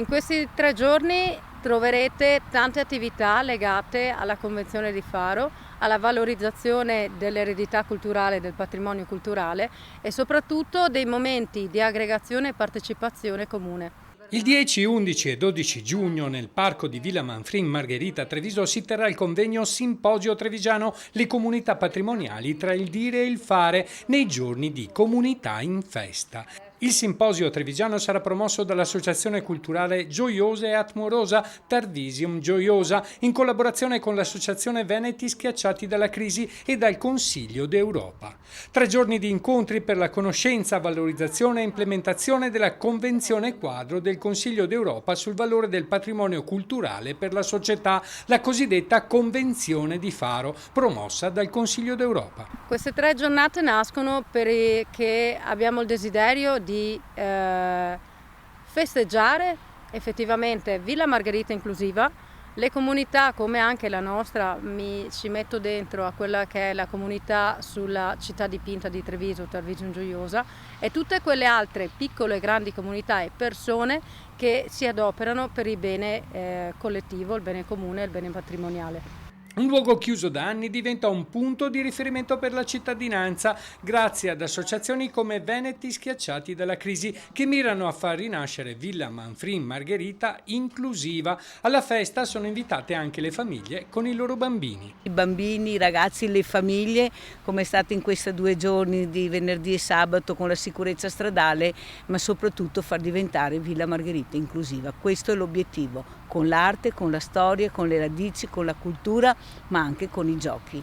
In questi 3 giorni troverete tante attività legate alla Convenzione di Faro, alla valorizzazione dell'eredità culturale e del patrimonio culturale e soprattutto dei momenti di aggregazione e partecipazione comune. Il 10, 11 e 12 giugno nel parco di Villa Manfrin Margherita a Treviso si terrà il convegno Simposio Trevigiano Le comunità patrimoniali tra il dire e il fare nei giorni di Comunità in Festa. Il simposio trevigiano sarà promosso dall'associazione culturale Gioiosa e Atmorosa Tardisium Gioiosa in collaborazione con l'associazione Veneti Schiacciati dalla Crisi e dal Consiglio d'Europa. 3 giorni di incontri per la conoscenza, valorizzazione e implementazione della Convenzione quadro del Consiglio d'Europa sul valore del patrimonio culturale per la società, la cosiddetta Convenzione di Faro, promossa dal Consiglio d'Europa. Queste 3 giornate nascono perché abbiamo il desiderio di festeggiare effettivamente Villa Margherita inclusiva, le comunità come anche la nostra, ci metto dentro a quella che è la comunità sulla città dipinta di Treviso, Tarvisio Gioiosa, e tutte quelle altre piccole e grandi comunità e persone che si adoperano per il bene collettivo, il bene comune e il bene patrimoniale. Un luogo chiuso da anni diventa un punto di riferimento per la cittadinanza grazie ad associazioni come Veneti Schiacciati dalla Crisi che mirano a far rinascere Villa Manfrin Margherita inclusiva. Alla festa sono invitate anche le famiglie con i loro bambini. I bambini, i ragazzi, le famiglie, come è stato in questi 2 giorni di venerdì e sabato con la sicurezza stradale, ma soprattutto far diventare Villa Margherita inclusiva. Questo è l'obiettivo, con l'arte, con la storia, con le radici, con la cultura, ma anche con i giochi.